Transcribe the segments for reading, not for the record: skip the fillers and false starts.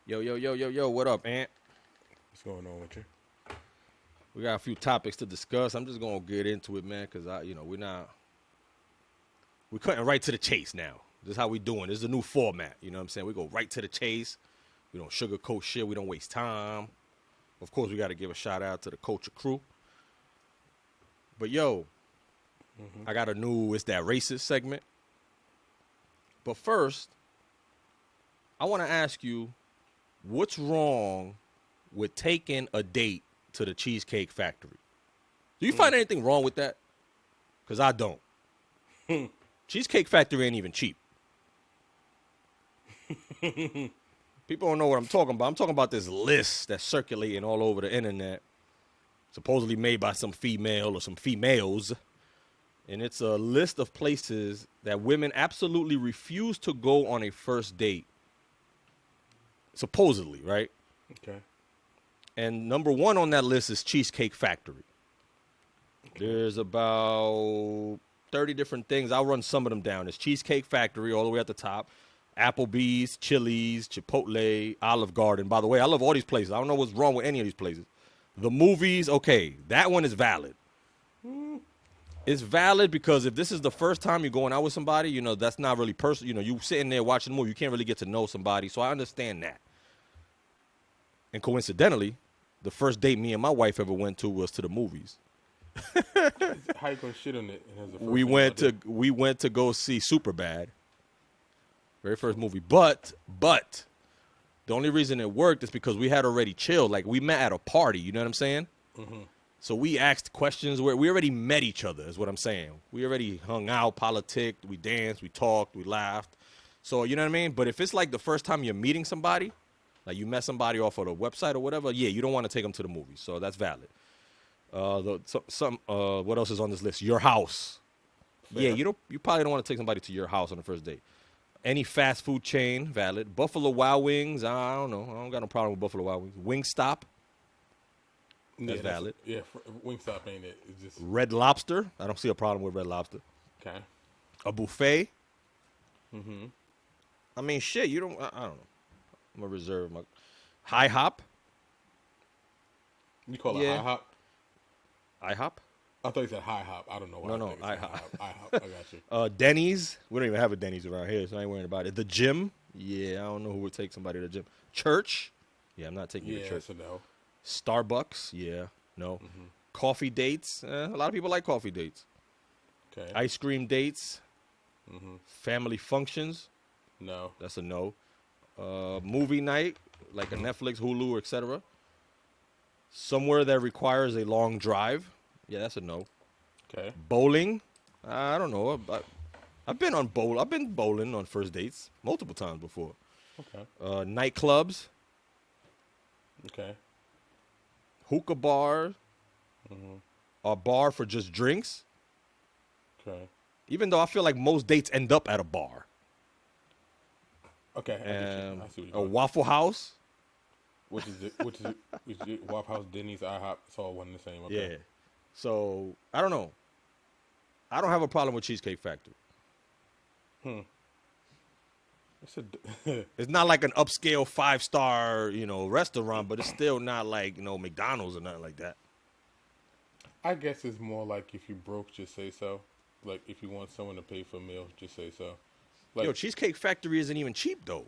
Yo, yo, yo, yo, yo, what up, Ant? What's going on with you? We got a few topics to discuss. I'm just gonna get into it, man, because we're cutting right to the chase now. This is how we doing. This is a new format. You know what I'm saying? We go right to the chase. We don't sugarcoat shit. We don't waste time. Of course, we got to give a shout out to the culture crew. But yo, I got a new It's That Racist segment. But first, I want to ask you, what's wrong with taking a date to the Cheesecake Factory? Do you find anything wrong with that? Because I don't. Cheesecake Factory ain't even cheap. People don't know what I'm talking about. I'm talking about this list that's circulating all over the internet, supposedly made by some female or some females. And it's a list of places that women absolutely refuse to go on a first date. Supposedly, right? Okay. And number one on that list is Cheesecake Factory. There's about 30 different things. I'll run some of them down. There's Cheesecake Factory all the way at the top. Applebee's, Chili's, Chipotle, Olive Garden. By the way, I love all these places. I don't know what's wrong with any of these places. The movies, okay, that one is valid. It's valid because if this is the first time you're going out with somebody, you know, that's not really personal. You know, you sitting there watching the movie, you can't really get to know somebody. So I understand that. And coincidentally, the first date me and my wife ever went to was to the movies. How you gonna shit on it? We went to go see Superbad, very first movie. But the only reason it worked is because we had already chilled. Like we met at a party. You know what I'm saying? So we asked questions where we already met each other. Is what I'm saying. We already hung out, politicked, we danced, we talked, we laughed. So you know what I mean. But if it's like the first time you're meeting somebody, like you met somebody off of the website or whatever, yeah, you don't want to take them to the movies. So that's valid. What else is on this list? Your house. Fair. Yeah, you probably don't want to take somebody to your house on the first date. Any fast food chain, valid. Buffalo Wild Wings, I don't know. I don't got no problem with Buffalo Wild Wings. Wingstop, that's valid. Wingstop ain't it? It's just Red Lobster, I don't see a problem with Red Lobster. okay. A buffet. I mean, shit, you don't. I don't know. I'm gonna reserve my high hop. You call Yeah. it high hop? IHOP. I thought you said high hop. I don't know why. No, I think it's high high hop. hop. I got you. Denny's. We don't even have a Denny's around here, so I ain't worrying about it. The gym. Yeah, I don't know who would take somebody to the gym. Church. Yeah, I'm not taking you to Yeah, church. so no. Starbucks. Yeah, no. Coffee dates. A lot of people like coffee dates. Okay. Ice cream dates. Family functions. No. That's a no. Movie night, like a Netflix, Hulu, etc. Somewhere that requires a long drive. Yeah, that's a no. Okay. Bowling. I don't know. I've been on bowl. I've been bowling on first dates multiple times before. Okay. Nightclubs, Okay. hookah bar, a bar for just drinks. Okay. Even though I feel like most dates end up at a bar. Okay. I see what you're A going. Waffle House. Which is Waffle House, Denny's, IHOP. It's all one and the same. Okay. Yeah. So I don't know. I don't have a problem with Cheesecake Factory. It's a It's not like an upscale 5-star, restaurant, but it's still not like, McDonald's or nothing like that. I guess it's more like if you broke, just say so. Like if you want someone to pay for a meal, just say so. Like, Cheesecake Factory isn't even cheap though.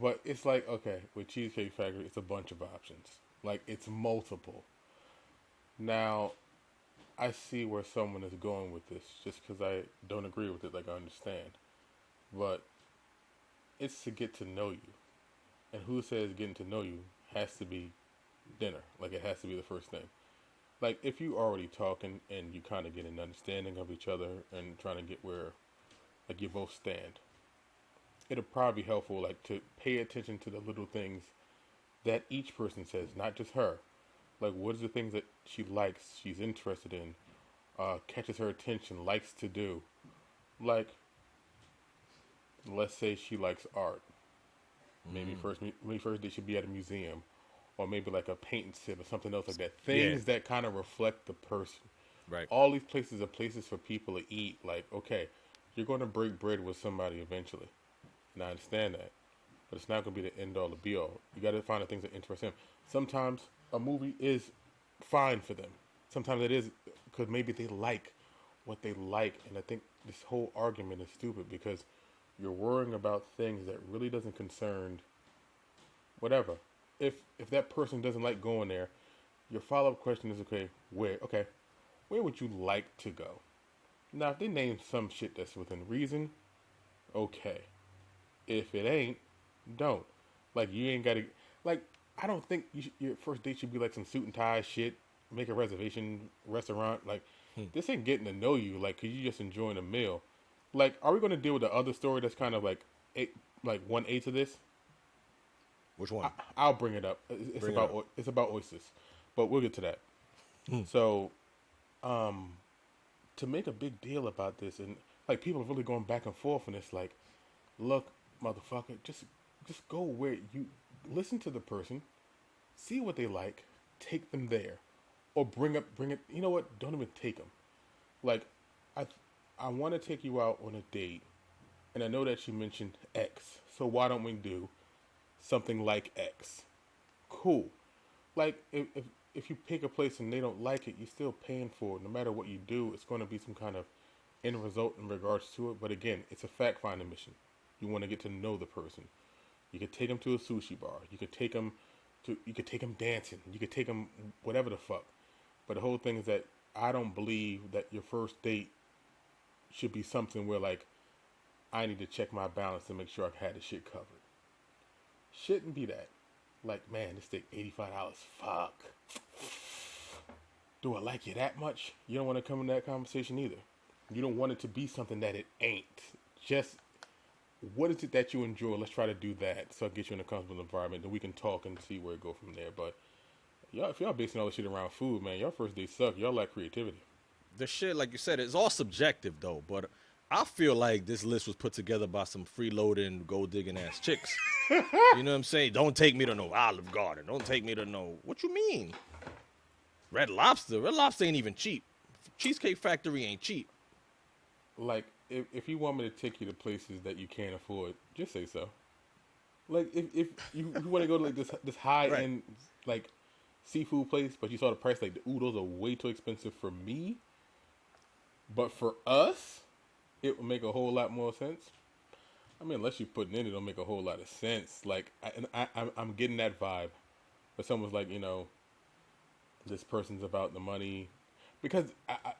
but it's like okay, with Cheesecake Factory, it's a bunch of options. Like it's multiple. Now, I see where someone is going with this, just because I don't agree with it. Like I understand, but it's to get to know you, and who says getting to know you has to be dinner? Like it has to be the first thing. Like if you already talking and you kind of get an understanding of each other and trying to get where like you both stand, it'll probably be helpful like to pay attention to the little things that each person says, not just her. Like what is the things that she likes, she's interested in, catches her attention, likes to do. Like let's say she likes art. Maybe first they should be at a museum, or maybe like a paint and sip or something else like that. Things that kind of reflect the person. Right. All these places are places for people to eat. Like, okay, you're going to break bread with somebody eventually, and I understand that. but it's not going to be the end all, the be all. You got to find the things that interest him. Sometimes a movie is fine for them. Sometimes it is because maybe they like what they like, and I think this whole argument is stupid because you're worrying about things that really doesn't concern whatever. If that person doesn't like going there, your follow up question is where would you like to go? Now, if they name some shit that's within reason, okay. If it ain't, don't. Like, you ain't got to. Like, I don't think your first date should be like some suit and tie shit. Make a reservation restaurant. Like, this ain't getting to know you. Like, cause you just enjoying a meal. Like, are we going to deal with the other story that's kind of like 1/8 of this? Which one? I'll bring it up. It's about oysters, but we'll get to that. So, to make a big deal about this, and like people are really going back and forth, and it's like, look, motherfucker, just go where you listen to the person, see what they like, take them there, or bring it. You know what? Don't even take them. Like, I want to take you out on a date, and I know that you mentioned X, so why don't we do something like X? Cool. Like, if you pick a place and they don't like it, you're still paying for it. No matter what you do, it's going to be some kind of end result in regards to it. But again, it's a fact-finding mission. You want to get to know the person. You could take them to a sushi bar. You could take them dancing. You could take them whatever the fuck. But the whole thing is that I don't believe that your first date should be something where, like, I need to check my balance to make sure I've had the shit covered. Shouldn't be that. Like, man, this steak $85. Fuck. Do I like you that much? You don't want to come in that conversation either. You don't want it to be something that it ain't. Just, what is it that you enjoy? Let's try to do that so I get you in a comfortable environment. Then we can talk and see where it go from there. But y'all, if y'all basing all this shit around food, man, y'all first date suck. Y'all lack creativity. The shit, like you said, it's all subjective though. But I feel like this list was put together by some freeloading, gold digging ass chicks. You know what I'm saying? Don't take me to no Olive Garden. Don't take me to no. What you mean? Red Lobster. Red Lobster ain't even cheap. Cheesecake Factory ain't cheap. Like, if you want me to take you to places that you can't afford, just say so. Like, if you want to go to like this high end like seafood place, but you saw the price, like, ooh, those are way too expensive for me. But for us, it would make a whole lot more sense. I mean, unless you're putting in it, it'll make a whole lot of sense. Like, I'm getting that vibe. But someone's like, this person's about the money. Because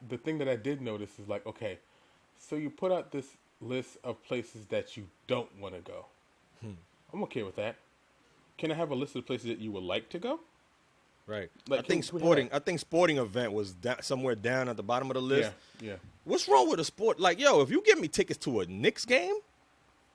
the thing that I did notice is like, okay, so you put out this list of places that you don't want to go. I'm okay with that. Can I have a list of places that you would like to go? Right. Like, I think sporting event was somewhere down at the bottom of the list. Yeah. What's wrong with a sport? Like, yo, if you give me tickets to a Knicks game,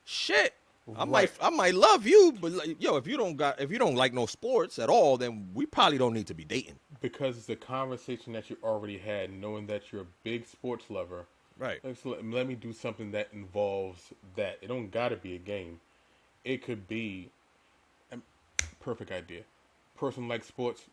shit, I might love you, but like, yo, if you don't like no sports at all, then we probably don't need to be dating. Because it's a conversation that you already had, knowing that you're a big sports lover. Right. So let me do something that involves that. It don't gotta be a game. It could be a perfect idea. Person likes sports,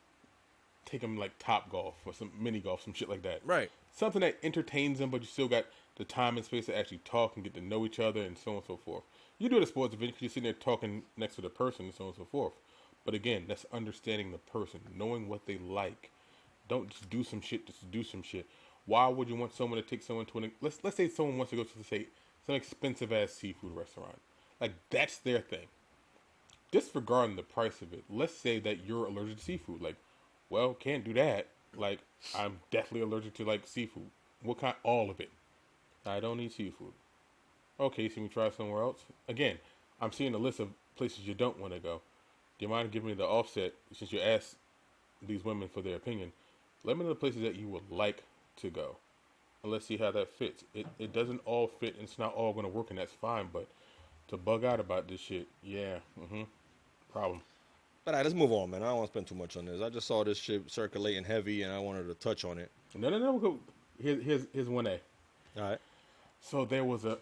take them like Top Golf or some mini golf, some shit like that. Right. Something that entertains them, but you still got the time and space to actually talk and get to know each other and so on and so forth. You do the sports event because you're sitting there talking next to the person and so on and so forth. But again, that's understanding the person, knowing what they like. Don't just do some shit just to do some shit. Why would you want someone to take someone to let's say someone wants to go to, say, some expensive ass seafood restaurant. Like, that's their thing. Disregarding the price of it, let's say that you're allergic to seafood. Like, well, can't do that. Like, I'm definitely allergic to, like, seafood. What kind? All of it. I don't eat seafood. Okay, so we try somewhere else? Again, I'm seeing a list of places you don't want to go. Do you mind giving me the offset, since you asked these women for their opinion? Let me know the places that you would like to go. And let's see how that fits. It doesn't all fit, and it's not all going to work, and that's fine. But to bug out about this shit, yeah, problem. But all right, let's move on, man. I don't want to spend too much on this. I just saw this shit circulating heavy, and I wanted to touch on it. No. Here's 1A. All right. So there was a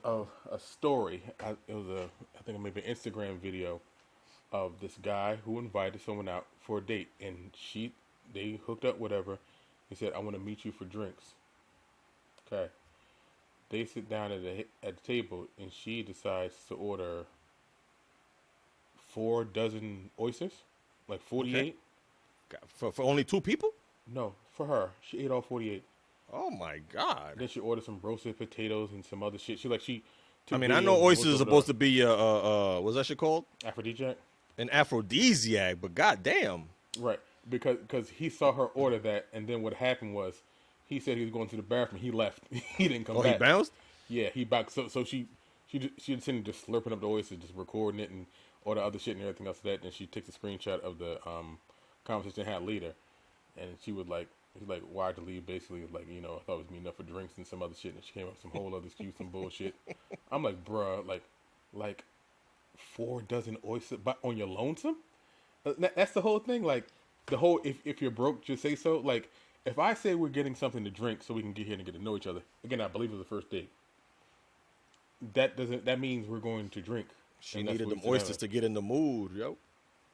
story. It was I think maybe an Instagram video of this guy who invited someone out for a date, and they hooked up, whatever. He said, "I want to meet you for drinks." Okay. They sit down at the table, and she decides to order 4 dozen oysters, like 48. Okay. For only 2 people? No, for her, she ate all 48. Oh my God. Then she ordered some roasted potatoes and some other shit. She I took mean, I videos know and oysters looked are over supposed to be what's that shit called? the aphrodisiac. An aphrodisiac, but goddamn. Right, because he saw her order that, and then what happened was, he said he was going to the bathroom. He left. He didn't come Oh, he back. bounced? Yeah, he back. So she was sitting just slurping up the oyster, just recording it and all the other shit and everything else. That then she takes a screenshot of the conversation they had later, and she's like, why'd you leave? Basically, like, I thought it was me enough for drinks and some other shit, and she came up with some whole other excuse and bullshit. I'm like, bruh, like 4 dozen oysters, but on your lonesome? That's the whole thing. Like, the whole if you're broke, just say so. Like, if I say we're getting something to drink so we can get here and get to know each other, again, I believe it was the first date. That means we're going to drink. She needed them oysters to get in the mood, yo.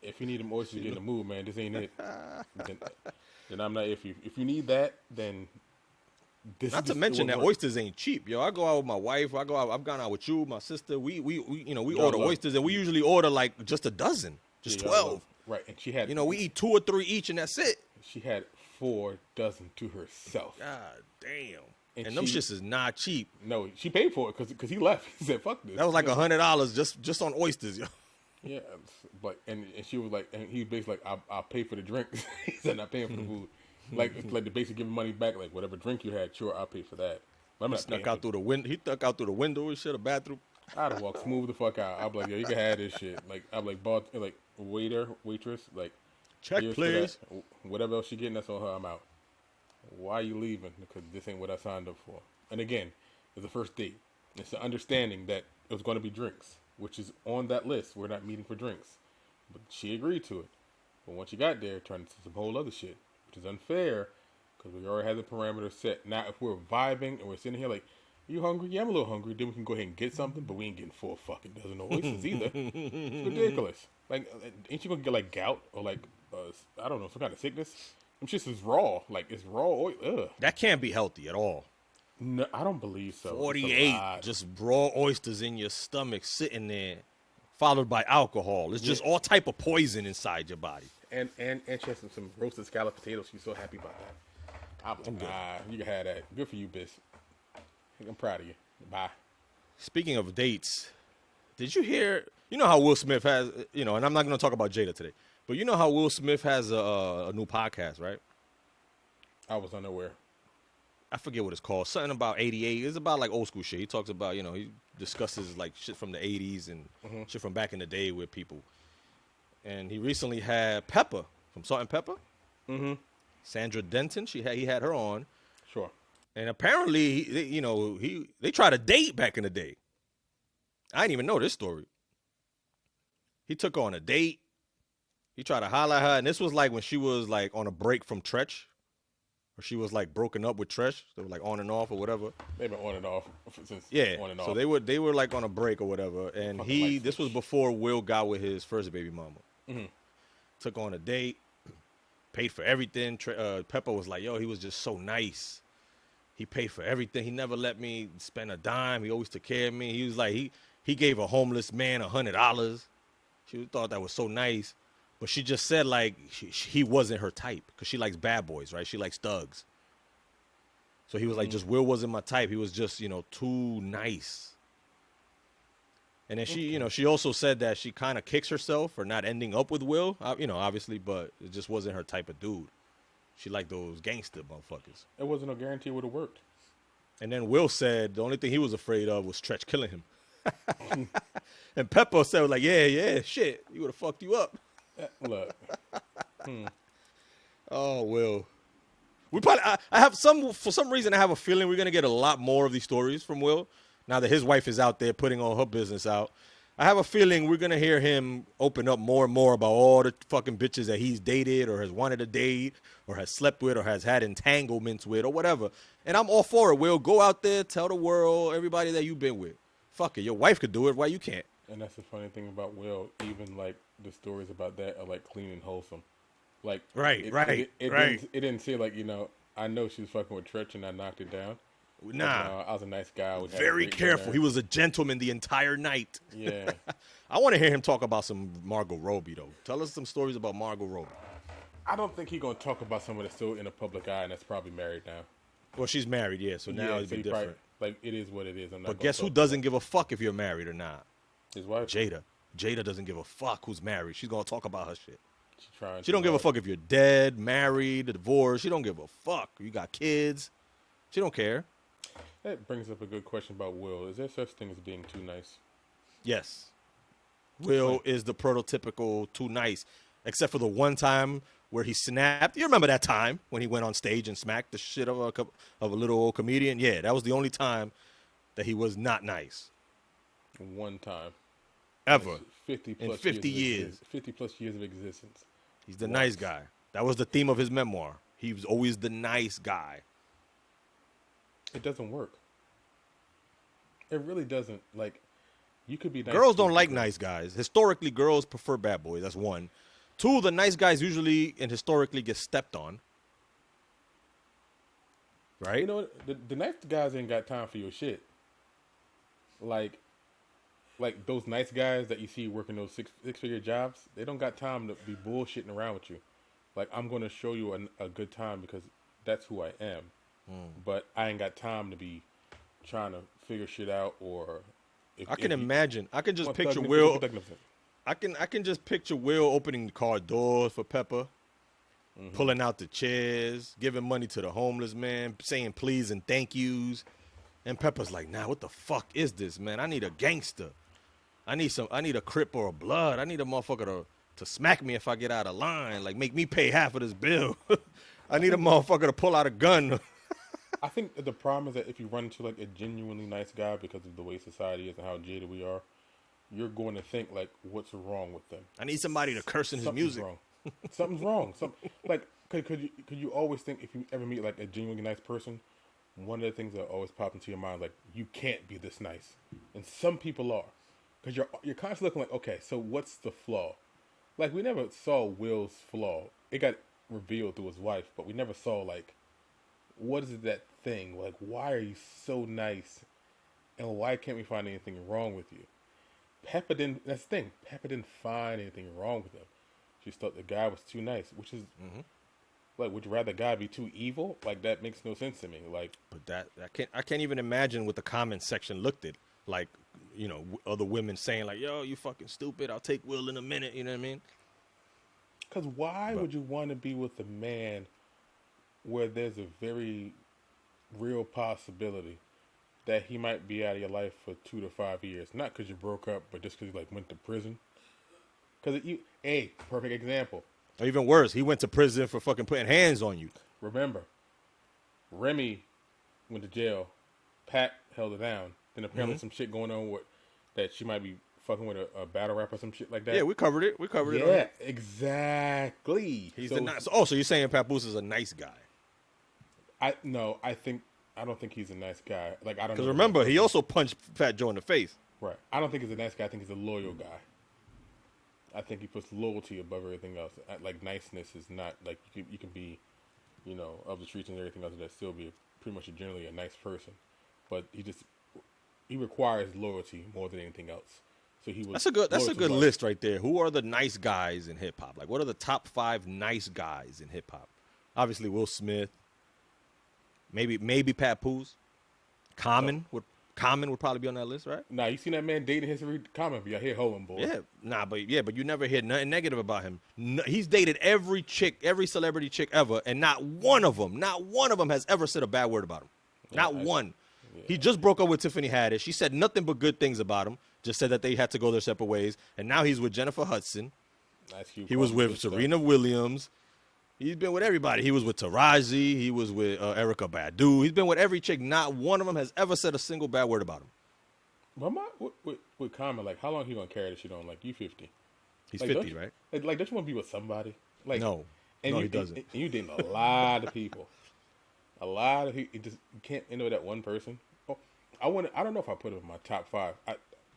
If you need them oysters to get in the mood, man, this ain't it. then I'm not. If you need that, then this. Not to mention that oysters ain't cheap, yo. I go out with my wife. I've gone out with you, my sister. We order oysters, and we usually order like just a dozen, just 12. Right, and she had. We eat 2 or 3 each, and that's it. She had 4 dozen to herself. God damn. And them shits is not cheap. No, she paid for it because he left. He said, "Fuck this." That was like $100 just on oysters, yo. Yeah, but and she was like, and he basically like, I'll pay for the drinks. He said, "Not paying for the food." Like the basically giving money back, like whatever drink you had, sure, I'll pay for that. But I'm not Snuck out through the window. He stuck out through the window and shit, a bathroom. I'd have walked smooth the fuck out. I'd be like, yo, you can have this shit. Like, I'd be like, waiter, waitress, like, check, please. Whatever else she getting, that's on her. I'm out. Why are you leaving? Because this ain't what I signed up for. And again, it's the first date. It's the understanding that it was going to be drinks, which is on that list. We're not meeting for drinks. But she agreed to it. But once you got there, it turned into some whole other shit, which is unfair because we already had the parameters set. Now, if we're vibing and we're sitting here like, you hungry? Yeah, I'm a little hungry. Then we can go ahead and get something, but we ain't getting 4 fucking dozen oysters either. It's ridiculous. Like, ain't you gonna get like gout or like, I don't know, some kind of sickness? Them shits is raw. Like, it's raw oyster. That can't be healthy at all. No, I don't believe so. 48 just raw oysters in your stomach sitting there, followed by alcohol. It's just all type of poison inside your body. And she has some roasted scalloped potatoes. She's so happy about that. I'm good. You can have that. Good for you, bitch. I'm proud of you. Bye. Speaking of dates, did you hear? You know how Will Smith has, and I'm not going to talk about Jada today, but you know how Will Smith has a new podcast, right? I was unaware. I forget what it's called. Something about 88. It's about like old school shit. He talks about, he discusses like shit from the 80s and shit from back in the day with people. And he recently had Pepper from Salt and Pepper. Mm-hmm. Sandra Denton. He had her on. Sure. And apparently, they tried to date back in the day. I didn't even know this story. He took her on a date. He tried to holler at her, and this was like when she was like on a break from Tretch, or she was like broken up with Tretch. They were like on and off or whatever. They've been on and off since. Yeah. On and off. So they were like on a break or whatever, and this was before Will got with his first baby mama. Mm-hmm. Took her on a date, paid for everything. Pepper was like, yo, he was just so nice. He paid for everything. He never let me spend a dime. He always took care of me. He was like, he gave a homeless man $100. She thought that was so nice. But she just said, like, he wasn't her type. Because she likes bad boys, right? She likes thugs. So he was like, just Will wasn't my type. He was just, too nice. And then she also said that she kind of kicks herself for not ending up with Will, obviously. But it just wasn't her type of dude. She liked those gangster motherfuckers. It wasn't no guarantee it would have worked. And then Will said the only thing he was afraid of was Tretch killing him. And Pepper said, like, yeah, shit. He would have fucked you up. Look. Oh, Will. We probably, I have for some reason, I have a feeling we're going to get a lot more of these stories from Will. Now that his wife is out there putting all her business out. I have a feeling we're going to hear him open up more and more about all the fucking bitches that he's dated or has wanted to date or has slept with or has had entanglements with or whatever. And I'm all for it, Will. Go out there, tell the world, everybody that you've been with. Fuck it. Your wife could do it. Why you can't? And that's the funny thing about Will. Even, like, the stories about that are, like, clean and wholesome. Like, Right. It didn't say, like, I know she was fucking with Tretch and I knocked it down. Like, Nah, no, I was a nice guy. We had a very great careful. dinner. He was a gentleman the entire night. Yeah. I want to hear him talk about some Margot Robbie, though. Tell us some stories about Margot Robbie. I don't think he's gonna talk about someone that's still in the public eye and that's probably married now. Well, she's married, yeah, so now Yeah, it'd so be he probably different. like it is what it is. I'm not. But gonna guess who talk doesn't about give a fuck if you're married or not? his wife? Jada. Jada doesn't give a fuck who's married. She's going to talk about her shit. She's trying. She don't give a fuck if you're dead, married, divorced. She don't give a fuck. You got kids. She don't care. That brings up a good question about Will. Is there such thing as being too nice? Yes. Will is the prototypical too nice, except for the one time where he snapped. You remember that time when he went on stage and smacked the shit of a little old comedian? Yeah, that was the only time that he was not nice. One time. Ever. 50 plus In 50 years. 50 plus years of existence. He's the nice guy. That was the theme of his memoir. He was always the nice guy. It doesn't work. It really doesn't. Like, you could be nice. Girls don't like nice guys. Historically, girls prefer bad boys. That's one. Two, the nice guys usually and historically get stepped on. Right? You know what? The nice guys ain't got time for your shit. Like those nice guys that you see working those six-figure jobs, they don't got time to be bullshitting around with you. Like, I'm going to show you a good time because that's who I am. But I ain't got time to be trying to figure shit out or... I can imagine. I can just Well, picture thug- Will. thug- thug- I can just picture Will opening the car doors for Pepper, pulling out the chairs, giving money to the homeless man, saying please and thank yous. And Pepper's like, nah, what the fuck is this, man? I need a gangster. I need a Crip or a Blood. I need a motherfucker to smack me if I get out of line. Like, make me pay half of this bill. I need a motherfucker to pull out a gun. I think that the problem is that if you run into like a genuinely nice guy because of the way society is and how jaded we are, you're going to think like, what's wrong with them? I need somebody to curse in his Something's music. wrong. Something's wrong. Like, could you always think if you ever meet like a genuinely nice person, one of the things that always pop into your mind like you can't be this nice, and some people are, because you're constantly looking like, okay, so what's the flaw? Like, we never saw Will's flaw. It got revealed through his wife, but we never saw like, what is that thing? Like, why are you so nice, and why can't we find anything wrong with you? Pepper didn't. That's the thing. Pepper didn't find anything wrong with him. She just thought the guy was too nice, which is like, would you rather God be too evil? Like, that makes no sense to me. Like, But I can't even imagine what the comment section looked at. Like, you know, other women saying like, yo, you fucking stupid. I'll take Will in a minute. You know what I mean? because why would you want to be with a man where there's a very real possibility that he might be out of your life for 2 to 5 years? Not because you broke up, but just because you like went to prison. Because perfect example. Or even worse, he went to prison for fucking putting hands on you. Remember, Remy went to jail. Pat held her down. Then apparently some shit going on with that she might be fucking with a battle rapper or some shit like that. Yeah, we covered it. Yeah, Yeah, exactly. he's So- the nice. Oh, so you're saying Papoose is a nice guy? I don't think he's a nice guy. Like, I don't know. Because remember, he also punched Fat Joe in the face. Right. I don't think he's a nice guy. I think he's a loyal guy. I think he puts loyalty above everything else. Like, niceness is not like you can be, you know, of the streets and everything else, and that still be pretty much generally a nice person. But he requires loyalty more than anything else. So he was. That's a good loyal to list right there. Who are the nice guys in hip hop? Like, what are the top 5 nice guys in hip hop? Obviously, Will Smith. Maybe Papoose. Common would probably be on that list, right? Nah, you seen that man dating history? Comment, but y'all hear hoeing, boy. Yeah, but you never hear nothing negative about him. No, he's dated every chick, every celebrity chick ever, and not one of them has ever said a bad word about him. Not one. Yeah. He just broke up with Tiffany Haddish. She said nothing but good things about him. Just said that they had to go their separate ways, and now he's with Jennifer Hudson. He was with Serena Williams. He's been with everybody. He was with Taraji. He was with Erykah Badu. He's been with every chick. Not one of them has ever said a single bad word about him. But with Common, like, how long he gonna carry this shit on? Like, you 50. He's like, 50, right? Like, don't you want to be with somebody? Like, No, he doesn't. And you dating a lot of people. A lot of people. You can't end with that one person. Oh, I don't know if I put him in my top 5.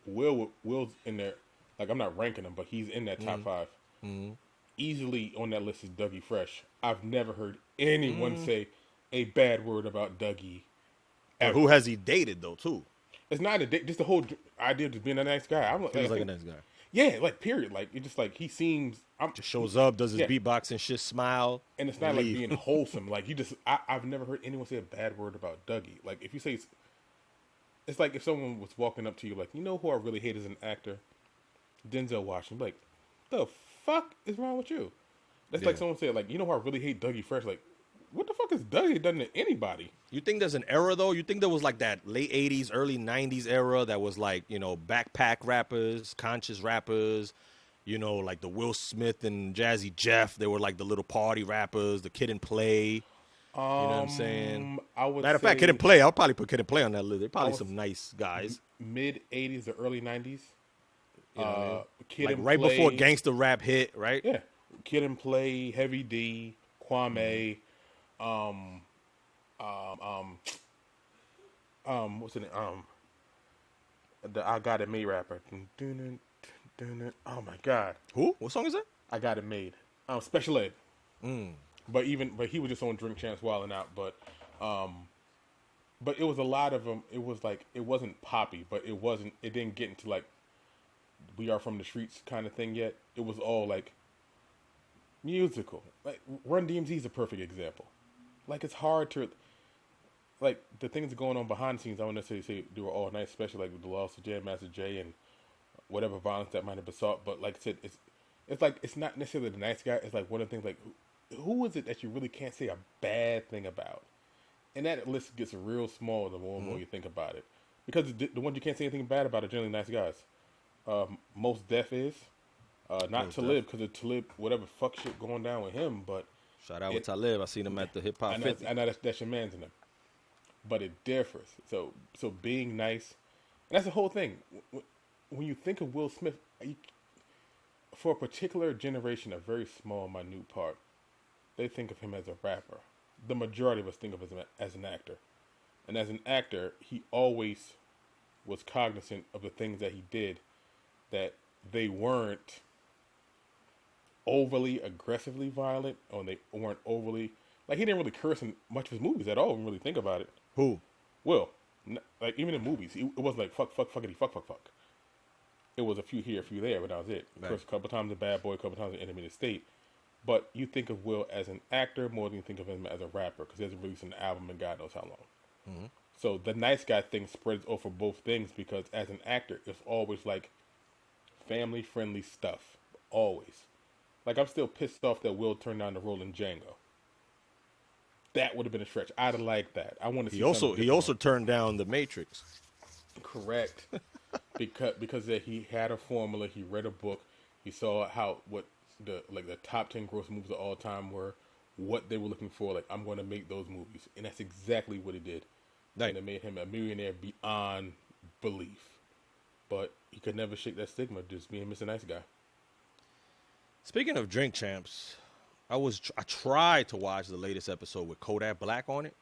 Will's in there. Like, I'm not ranking him, but he's in that top 5. Mm-hmm. Easily on that list is Dougie Fresh. I've never heard anyone say a bad word about Dougie But who has he dated though too? It's not just the whole idea of just being a nice guy. I'm He was like a nice guy. yeah, like period. Like it just like he seems. Just shows up, does his Yeah. beatbox and shit, smile, And it's not like leave. being wholesome. Like you just, I've never heard anyone say a bad word about Dougie. Like if you say, it's like if someone was walking up to you, like, you know who I really hate as an actor, Denzel Washington. Like, the fuck is wrong with you? That's like someone said, like, you know who I really hate, Dougie Fresh. Like, what the fuck has Dougie done to anybody? You think there's an era though? You think there was like that late '80s, early '90s era that was like, you know, backpack rappers, conscious rappers, you know, like the Will Smith and Jazzy Jeff. They were like the little party rappers, the Kid and Play. You know what I'm saying? I would Matter of say fact, Kid and Play. I'll probably put Kid and Play on that list. They're probably was- some nice guys. mid '80s to early '90s. You know what I mean? Kid Like and right Play, before Gangsta Rap hit, right? Yeah, Kid and Play, Heavy D, Kwame, what's the name? The I Got It Made rapper. Oh my God, Who? What song is that? I Got It Made. Special Ed. But he was just on Drink Champs Wilding Out. But it was a lot of them. It was like it wasn't poppy, but it wasn't. It didn't get into like We Are From the Streets kind of thing yet. It was all like musical. Like Run DMC is a perfect example. Like it's hard to like the things going on behind the scenes. I wouldn't necessarily say they were all nice, especially like with the loss of Jam Master Jay and whatever violence that might have besought. But like I said, it's like it's not necessarily the nice guy. It's like one of the things like who is it that you really can't say a bad thing about? And that list gets real small the more and more you think about it. Because the ones you can't say anything bad about are generally nice guys. Most Def is. Not Talib, because of Talib, whatever fuck shit going down with him, but... Shout out with Talib. I seen him at the Hip Hop 50. I know that's your man's in them. But it differs. So being nice... And that's the whole thing. When you think of Will Smith, for a particular generation, a very small, minute part, they think of him as a rapper. The majority of us think of him as an actor. And as an actor, he always was cognizant of the things that he did, that they weren't overly aggressively violent, or they weren't overly... Like, he didn't really curse in much of his movies at all, when you really think about it. Who? Will. Like, even in movies, it wasn't like fuck, fuckity, fuck. It was a few here, a few there, but that was it. Right. Of course, a couple times a bad boy, a couple times an intermediate state. But you think of Will as an actor more than you think of him as a rapper, because he hasn't released an album in God knows how long. Mm-hmm. So the nice guy thing spreads over both things, because as an actor, it's always like family-friendly stuff. Always. Like, I'm still pissed off that Will turned down the role in Django. That would have been a stretch. I'd have liked that. I want to see. He also turned down The Matrix. Correct. because he had a formula. He read a book. He saw what the top 10 gross movies of all time were, what they were looking for. Like, I'm going to make those movies, and that's exactly what he did. Right. And it made him a millionaire beyond belief. But he could never shake that stigma of just being Mr. Nice Guy. Speaking of Drink Champs, I tried to watch the latest episode with Kodak Black on it.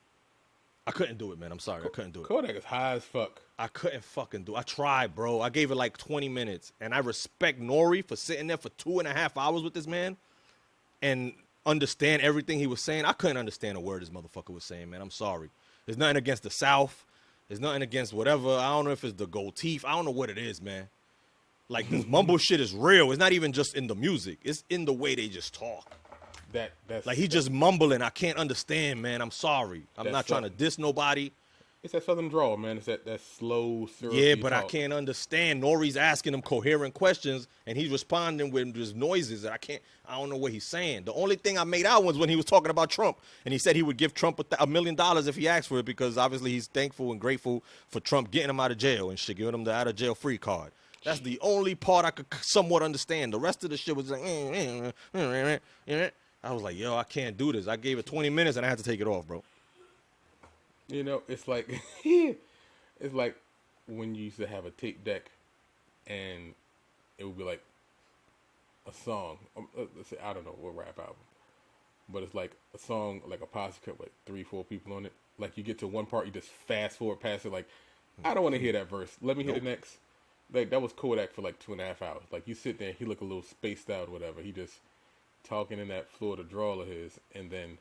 I couldn't do it, man. I'm sorry. I couldn't do it. Kodak is high as fuck. I couldn't fucking do it. I tried, bro. I gave it like 20 minutes. And I respect Nori for sitting there for 2.5 hours with this man and understand everything he was saying. I couldn't understand a word this motherfucker was saying, man. I'm sorry. There's nothing against the South. There's nothing against whatever. I don't know if it's the gold teeth. I don't know what it is, man. Like, this mumble shit is real. It's not even just in the music. It's in the way they just talk. That's like, he just mumbling. I can't understand, man. I'm sorry. I'm not trying to diss nobody. It's that southern drawl, man. It's that slow, syrupy Yeah, but talk. I can't understand. Nori's asking him coherent questions, and he's responding with just noises that I don't know what he's saying. The only thing I made out was when he was talking about Trump, and he said he would give Trump $1 million if he asked for it, because obviously he's thankful and grateful for Trump getting him out of jail and shit, giving him the out-of-jail-free card. That's the only part I could somewhat understand. The rest of the shit was like, I was like, yo, I can't do this. I gave it 20 minutes, and I had to take it off, bro. You know, it's like it's like when you used to have a tape deck, and it would be like a song. Let's say, I don't know what rap album, but it's like a song, like a posse cut with like 3-4 people on it. Like, you get to one part, you just fast forward past it. Like, I don't want to hear that verse. Let me hear the next. Like, that was Kodak for like 2.5 hours. Like, you sit there, he look a little spaced out or whatever. He just talking in that Florida drawl of his, and then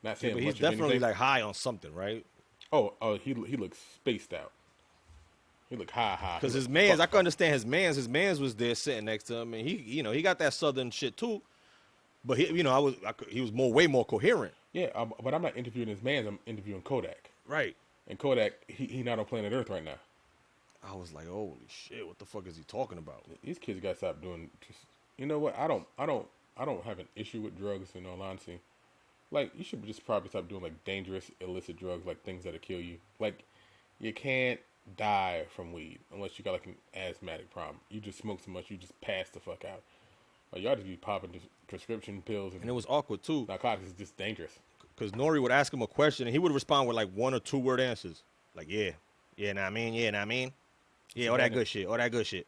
not saying But much he's definitely of anything. like high on something, right? Oh, he looks spaced out. He looked high. Because He his looked man's, I fucked can up. understand his man's. His man's was there sitting next to him, and he got that southern shit too. But he was way more coherent. Yeah, but I'm not interviewing his man. I'm interviewing Kodak. Right. And Kodak, he not on planet Earth right now. I was like, holy shit, what the fuck is he talking about? These kids got to stop doing. Just, you know what? I don't have an issue with drugs. In all honesty, like you should just probably stop doing like dangerous illicit drugs, like things that'll kill you. Like you can't die from weed unless you got like an asthmatic problem. You just smoke so much, you just pass the fuck out. Like, y'all just be popping just prescription pills And it was awkward too, narcotics is just dangerous. because Nori would ask him a question, and he would respond with like 1 or 2 word answers, like yeah, know what I mean, yeah, know what I mean, yeah, all that good shit, all that good shit.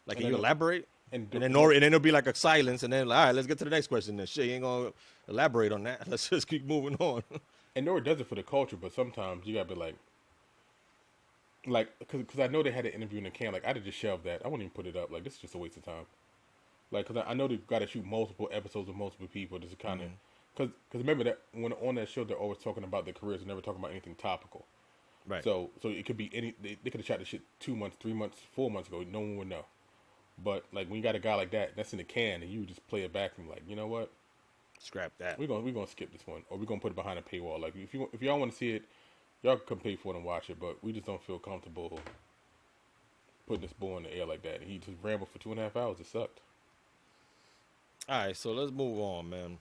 Like, can you elaborate? And then Nori, and then it'll be like a silence, and then like, all right, let's get to the next question. Then shit, you ain't gonna elaborate on that. Let's just keep moving on. And Nori does it for the culture, but sometimes you gotta be like, because I know they had an interview in the can. Like, I'd have just shelved that. I wouldn't even put it up. Like, this is just a waste of time. Like, because I know they've got to shoot multiple episodes with multiple people. Just kind of, because remember that when on that show they're always talking about their careers and never talking about anything topical. Right. So it could be any. They could have shot this shit 2 months, 3 months, 4 months ago. No one would know. But like when you got a guy like that that's in the can and you just play it back and like, you know what? Scrap that. We're gonna skip this one, or we're gonna put it behind a paywall. Like if y'all want to see it, y'all can pay for it and watch it. But we just don't feel comfortable putting this bull in the air like that. And he just rambled for 2.5 hours. It sucked. All right, so let's move on, man.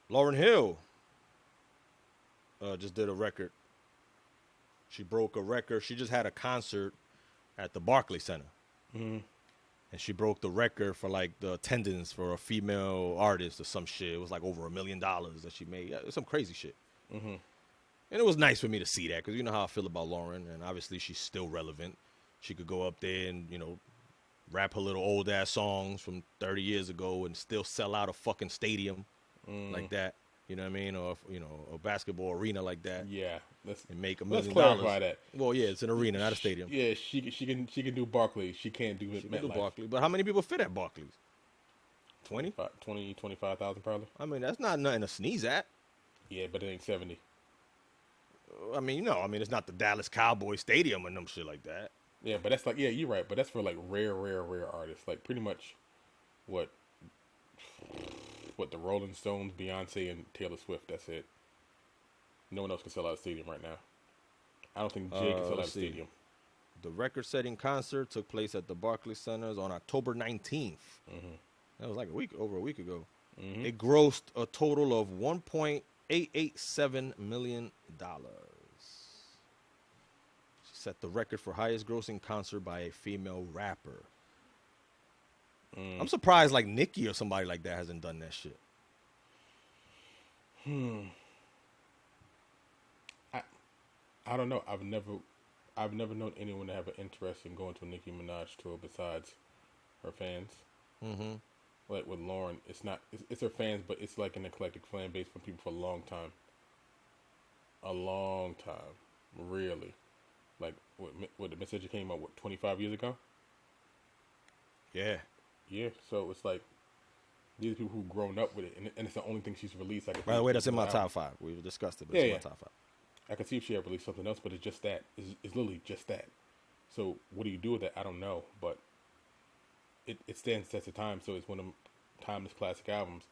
Lauryn Hill just did a record. She broke a record. She just had a concert at the Barclays Center. And she broke the record for like the attendance for a female artist or some shit. It was like over $1 million that she made. Yeah, it was some crazy shit. And it was nice for me to see that because you know how I feel about Lauryn, and obviously she's still relevant. She could go up there and, you know, rap her little old ass songs from 30 years ago and still sell out a fucking stadium like that. You know what I mean? Or, you know, a basketball arena like that. Yeah, And make $1 let's million. clarify that. Well, yeah, it's an arena, not a stadium. Yeah, she can do Barclays. She can't do it. She can do Barclays. But how many people fit at Barclays? 20? 25,000 probably. I mean, that's not nothing to sneeze at. Yeah, but it ain't 70. I mean, it's not the Dallas Cowboys Stadium and them shit like that. Yeah, but that's like, yeah, you're right. But that's for like rare artists. Like pretty much what the Rolling Stones, Beyonce, and Taylor Swift. That's it. No one else can sell out a stadium right now. I don't think Jay can sell out a stadium. The record-setting concert took place at the Barclays Centers on October 19th. That was like over a week ago. It grossed a total of $1.887 million. She set the record for highest grossing concert by a female rapper. I'm surprised like Nicki or somebody like that hasn't done that shit. I don't know. I've never known anyone to have an interest in going to a Nicki Minaj tour besides her fans. Like with Lauryn, it's her fans, but it's like an eclectic fan base from people for a long time. Really. Like what the message came out 25 years ago. Yeah. Yeah, so it's like these are people who've grown up with it, and it's the only thing she's released. By the way, that's in my top 5. We've discussed it, but it's in my top 5. I can see if she had released something else, but it's just that. It's literally just that. So what do you do with that? I don't know, but it stands the test of time. So it's one of them timeless classic albums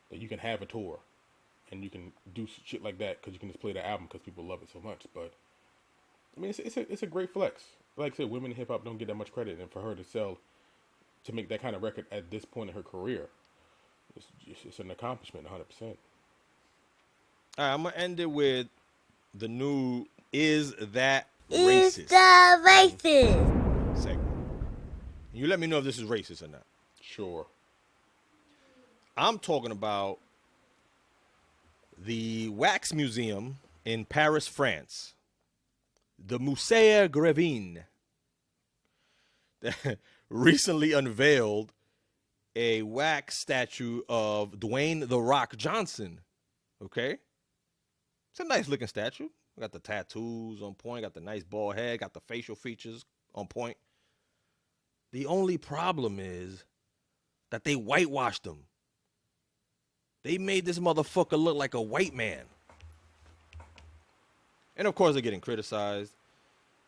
that you can have a tour, and you can do shit like that because you can just play the album because people love it so much. But I mean, it's a great flex. Like I said, women in hip hop don't get that much credit, and for her to make that kind of record at this point in her career, it's an accomplishment, 100%. All right, I'm gonna end it with the new "Is That Racist?" Is that racist? segment. You let me know if this is racist or not. Sure. I'm talking about the Wax Museum in Paris, France. The Musée Grévin recently unveiled a wax statue of Dwayne "The Rock" Johnson. Okay? It's a nice looking statue. Got the tattoos on point, got the nice bald head, got the facial features on point. The only problem is that they whitewashed him. They made this motherfucker look like a white man. And of course, they're getting criticized.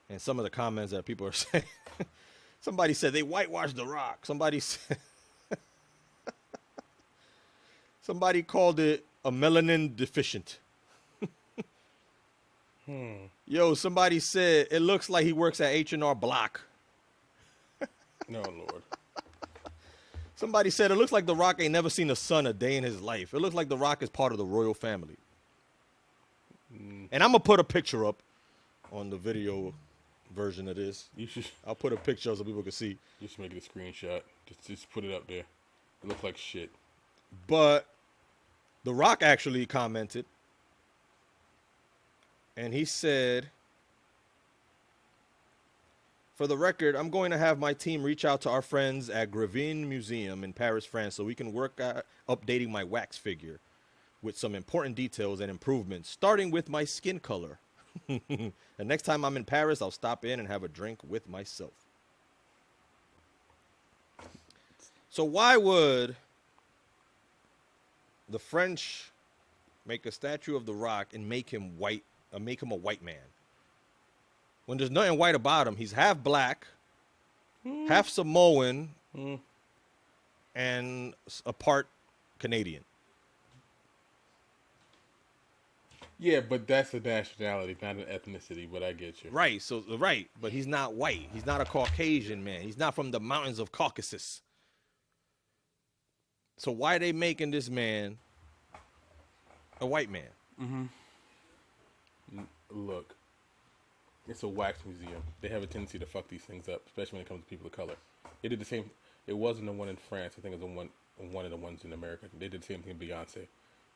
And some of the comments that people are saying, somebody said they whitewashed The Rock. Somebody said, somebody called it a melanin deficient. Yo, somebody said it looks like he works at H&R Block. No, Lord. Somebody said it looks like The Rock ain't never seen the sun a day in his life. It looks like The Rock is part of the royal family. And I'm going to put a picture up on the video version of this. You should. I'll put a picture so people can see. You should make it a screenshot. Just put it up there. It looks like shit. But The Rock actually commented. And he said, for the record, I'm going to have my team reach out to our friends at Gravin Museum in Paris, France, so we can work at updating my wax figure with some important details and improvements, starting with my skin color. And next time I'm in Paris, I'll stop in and have a drink with myself. So why would the French make a statue of The Rock and make him white, make him a white man? When there's nothing white about him, he's half black, half Samoan, and a part Canadian. Yeah, but that's a nationality, not an ethnicity, but I get you. Right, but he's not white. He's not a Caucasian man. He's not from the mountains of Caucasus. So why are they making this man a white man? Look, it's a wax museum. They have a tendency to fuck these things up, especially when it comes to people of color. They did the same. It wasn't the one in France. I think it was one of the ones in America. They did the same thing with Beyonce.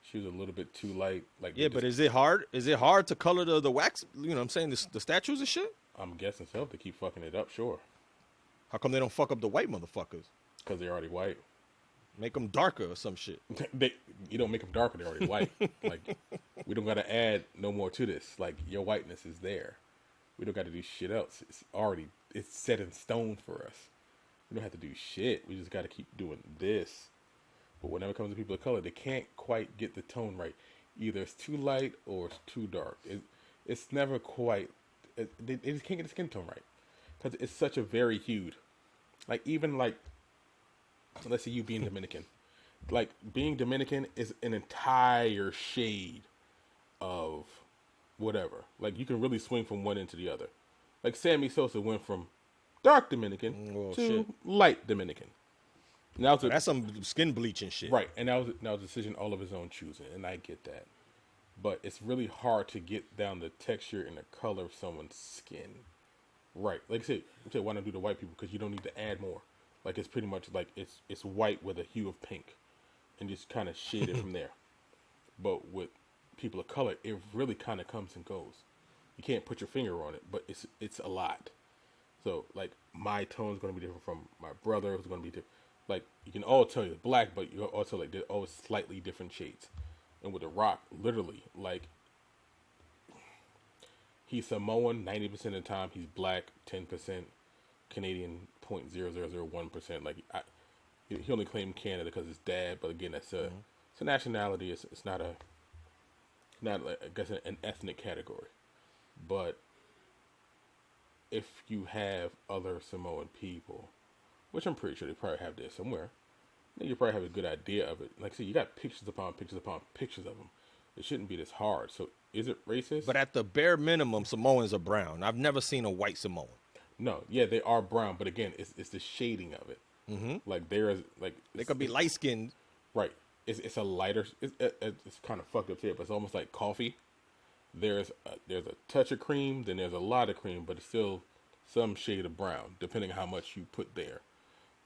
She was a little bit too light. Like Yeah, but is it hard? Is it hard to color the wax? You know what I'm saying? The statues and shit? I'm guessing so. If they keep fucking it up, sure. How come they don't fuck up the white motherfuckers? Because they're already white. Make them darker or some shit. You don't make them darker, they're already white. Like, we don't got to add no more to this. Like, your whiteness is there. We don't got to do shit else. It's set in stone for us. We don't have to do shit. We just got to keep doing this. But whenever it comes to people of color, they can't quite get the tone right. Either it's too light or it's too dark. It's never quite. They just can't get the skin tone right. Because it's such a very hued. Like, even like, let's say you being Dominican. Like, being Dominican is an entire shade of whatever. Like, you can really swing from one end to the other. Like, Sammy Sosa went from dark Dominican to light Dominican. Now that's some skin bleaching shit. Right, and that was a decision all of his own choosing, and I get that. But it's really hard to get down the texture and the color of someone's skin. Right, like I said, why not do the white people? Because you don't need to add more. Like, it's pretty much like it's white with a hue of pink, and just kind of shade it from there. But with people of color, it really kind of comes and goes. You can't put your finger on it, but it's a lot. So, like, my tone is going to be different from my brother. It's going to be different. Like, you can all tell you're black, but you're also, like, they're all slightly different shades. And with The Rock, literally, like, he's Samoan 90% of the time. He's black 10%, Canadian 0.0001%. Like, he only claimed Canada because his dad, but again, that's it's a nationality. It's not I guess, an ethnic category. But if you have other Samoan people, which I'm pretty sure they probably have there somewhere, then you probably have a good idea of it. Like I said, you got pictures upon pictures upon pictures of them. It shouldn't be this hard. So is it racist? But at the bare minimum, Samoans are brown. I've never seen a white Samoan. No, yeah, they are brown, but again, it's the shading of it. Mm-hmm. Like there is like they could be light skinned. Right. It's a lighter. It's kind of fucked up here, but it's almost like coffee. There's a touch of cream, then there's a lot of cream, but it's still some shade of brown, depending on how much you put there.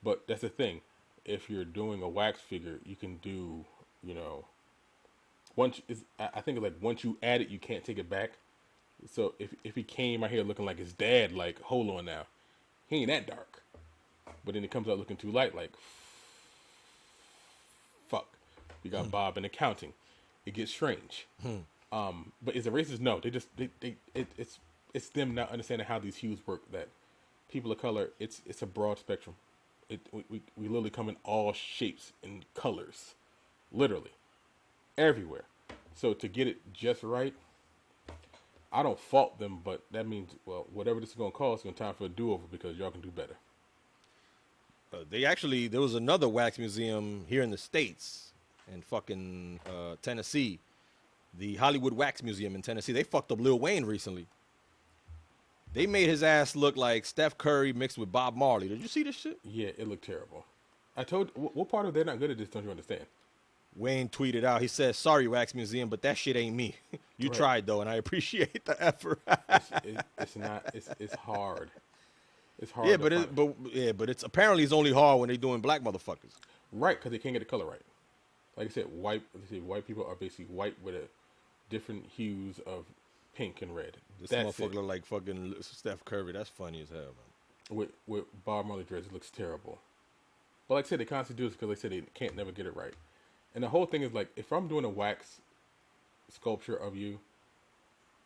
But that's the thing. If you're doing a wax figure, you can do, I think like once you add it, you can't take it back. So if he came out here looking like his dad, like, hold on now, he ain't that dark. But then he comes out looking too light, like, fuck. You got Bob in accounting. It gets strange. But is it racist? No. It's them not understanding how these hues work. That people of color, it's a broad spectrum. We literally come in all shapes and colors, literally everywhere. So to get it just right, I don't fault them, but that means, well, whatever this is going to cost, it's time for a do-over because y'all can do better. There was another wax museum here in the States, in fucking Tennessee, the Hollywood Wax Museum in Tennessee. They fucked up Lil Wayne recently. They made his ass look like Steph Curry mixed with Bob Marley. Did you see this shit? Yeah, it looked terrible. I told what part of they're not good at this don't you understand? Wayne tweeted out, he said, "Sorry, Wax Museum, but that shit ain't me. You Right. tried, though, and I appreciate the effort." It's not. It's hard. It's hard. Yeah, to find. but it's apparently it's only hard when they doing black motherfuckers. Right, because they can't get the color right. Like I said, white people are basically white with a different hues of pink and red. This That's motherfucker it. look like fucking Steph Curry. That's funny as hell, man. With Bob Marley dreads, it looks terrible. But like I said, they constantly do this because they said they can't never get it right. And the whole thing is like, if I'm doing a wax sculpture of you,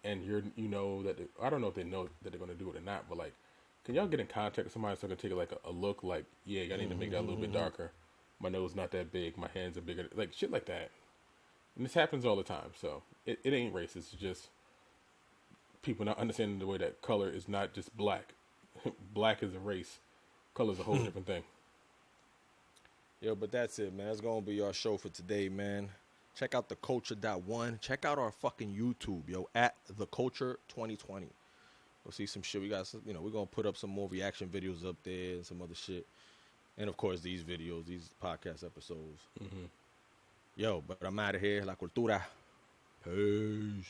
and you know that I don't know if they know that they're gonna do it or not, but like, can y'all get in contact with somebody so I can take like a look like, yeah, I need to make that a little bit darker. My nose not that big. My hands are bigger. Like shit like that. And this happens all the time. So it ain't racist. It's just people not understanding the way that color is not just black. Black is a race. Color is a whole different thing. Yo, but that's it, man. That's gonna be our show for today, man. Check out the Culture.1. Check out our fucking YouTube, yo, at the Culture 2020. We'll see some shit. We got some, we're gonna put up some more reaction videos up there and some other shit. And of course these videos, these podcast episodes. Yo, but I'm out of here. La Cultura. Peace.